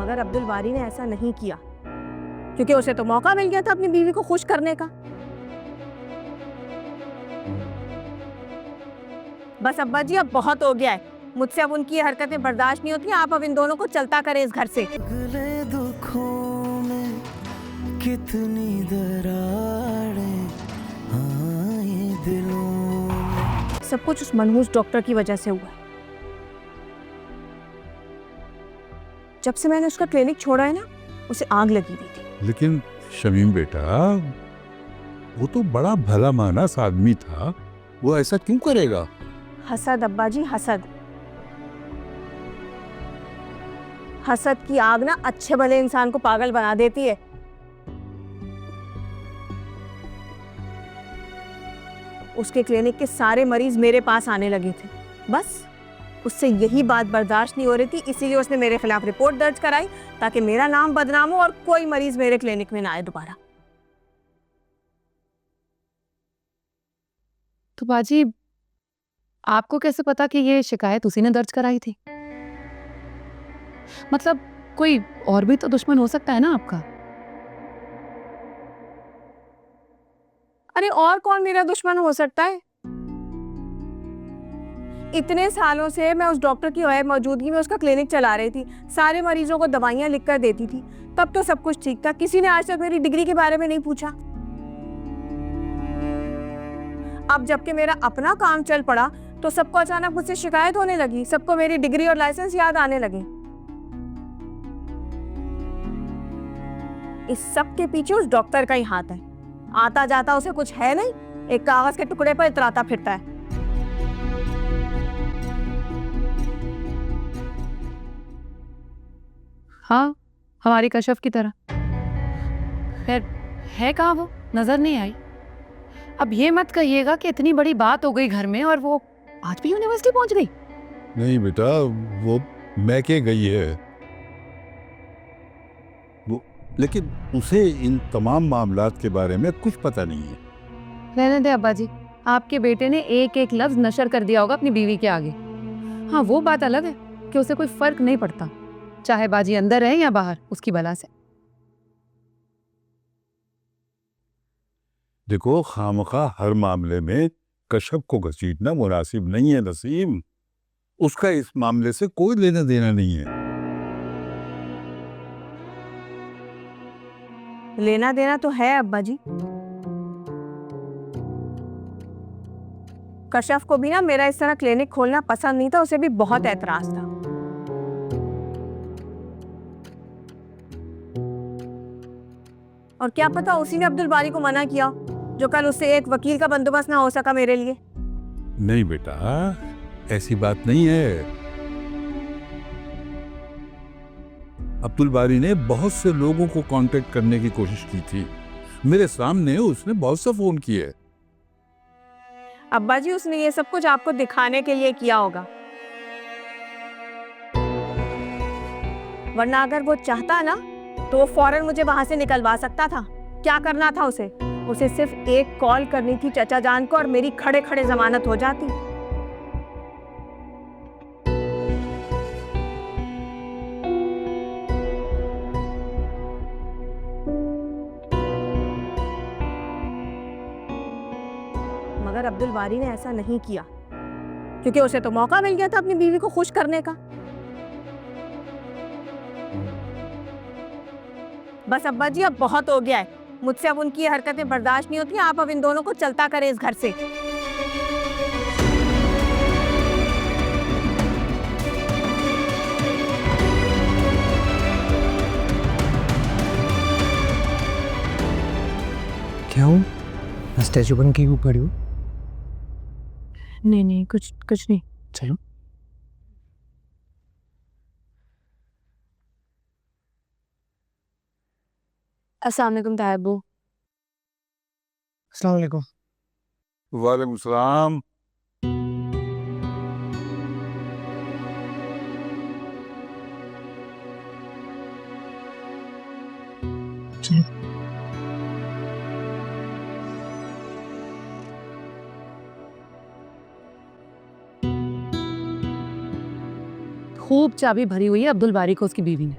मगर अब्दुल बारी ने ऐसा नहीं किया, क्योंकि उसे तो मौका मिल गया था अपनी बीवी को खुश करने का। बस अब्बा जी, अब बहुत हो गया है, मुझसे अब उनकी हरकतें बर्दाश्त नहीं होती। आप अब इन दोनों को चलता करें इस घर से। अगले दुखों में कितनी दरारें आए दिलों में। सब कुछ उस मनहूस डॉक्टर की वजह से हुआ है। जब से मैंने उसका क्लिनिक छोड़ा है ना, उसे आग लगी हुई थी। लेकिन शमीम बेटा, वो तो बड़ा भला मानस आदमी था, वो ऐसा क्यों करेगा? हसद अब्बा जी, हसद। हसद की आग ना अच्छे भले इंसान को पागल बना देती है। उसके क्लिनिक के सारे मरीज मेरे पास आने लगे थे, बस उससे यही बात बर्दाश्त नहीं हो रही थी, इसीलिए उसने मेरे खिलाफ रिपोर्ट दर्ज कराई, ताकि मेरा नाम बदनाम हो और कोई मरीज मेरे क्लिनिक में ना आए दोबारा। तो बाजी, आपको कैसे पता कि ये शिकायत उसी ने दर्ज कराई थी? मतलब कोई और भी तो दुश्मन हो सकता है ना आपका? अरे और कौन मेरा दुश्मन हो सकता है? इतने सालों से मैं उस डॉक्टर की गैर मौजूदगी में उसका क्लिनिक चला रही थी, सारे मरीजों को दवाइयां लिखकर देती थी, तब तो सब कुछ ठीक था। किसी ने आज तक मेरी डिग्री के बारे में नहीं पूछा। अब जबकि मेरा अपना काम चल पड़ा तो सबको अचानक मुझसे शिकायत होने लगी, सबको मेरी डिग्री और लाइसेंस याद आने लगे। इस सब के पीछे उस डॉक्टर का ही हाथ है। आता जाता उसे कुछ है नहीं, एक कागज के टुकड़े पर इतराता फिरता है। हाँ, हमारी कशफ की तरह। खैर, है कहाँ वो? नजर नहीं आई। अब ये मत कहिएगा कि इतनी बड़ी बात हो गई घर में और वो आज भी यूनिवर्सिटी पहुंच गई। नहीं बेटा, वो मैके गई है वो, लेकिन उसे इन तमाम मामलात के बारे में कुछ पता नहीं है। रहने दे अब्बा जी, आपके बेटे ने एक एक लफ्ज नशर कर दिया होगा अपनी बीवी के आगे। हाँ, वो बात अलग है कि उसे कोई फर्क नहीं पड़ता, चाहे बाजी अंदर है या बाहर, उसकी बला से। देखो, खामखा हर मामले में कशफ को घसीटना मुनासिब नहीं है नसीम। उसका इस मामले से कोई लेना देना नहीं है। लेना देना तो है अब्बा जी। कशफ को भी ना मेरा इस तरह क्लिनिक खोलना पसंद नहीं था, उसे भी बहुत एतराज था। और क्या पता उसी ने अब्दुल बारी को मना किया, जो कल उससे एक वकील का बंदोबस्त ना हो सका मेरे लिए। नहीं बेटा, ऐसी बात नहीं है। अब्दुल बारी ने बहुत से लोगों को कांटेक्ट करने की कोशिश की थी, मेरे सामने उसने बहुत सा फोन किए। अब्बा जी, उसने ये सब कुछ आपको दिखाने के लिए किया होगा, वरना अगर वो चाहता ना तो वो फौरन मुझे वहां से निकलवा सकता था। क्या करना था उसे? उसे सिर्फ एक कॉल करनी थी चचा जान को और मेरी खड़े खड़े जमानत हो जाती। मगर अब्दुल बारी ने ऐसा नहीं किया, क्योंकि उसे तो मौका मिल गया था अपनी बीवी को खुश करने का। बस अब्बा जी, अब बहुत हो गया है, मुझसे अब उनकी हरकतें बर्दाश्त नहीं होती। आप अब इन दोनों को चलता करें इस घर से। क्या हूँ? स्टैचू बन के ऊपर हूँ। नहीं नहीं, कुछ कुछ नहीं। चलो। अस्सलाम वालेकुम तायबू। अस्सलाम वालेकुम। वालेकुम सलाम। खूब चाबी भरी हुई है अब्दुल बारी को उसकी बीवी ने।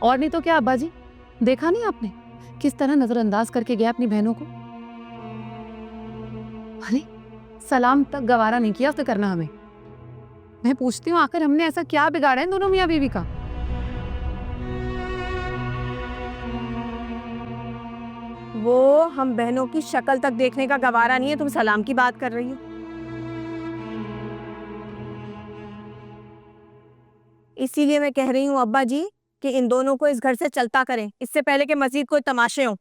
और नहीं तो क्या अब्बा जी, देखा नहीं आपने किस तरह नजरअंदाज करके गया अपनी बहनों को? अरे सलाम तक गवारा नहीं किया उसने करना हमें। मैं पूछती हूँ आखिर हमने ऐसा क्या बिगाड़ा है इन दोनों मियाँ बीवी का? वो हम बहनों की शक्ल तक देखने का गवारा नहीं है, तुम सलाम की बात कर रही हो। इसीलिए मैं कह रही हूँ अब्बा जी कि इन दोनों को इस घर से चलता करें, इससे पहले कि मजीद कोई तमाशे हों।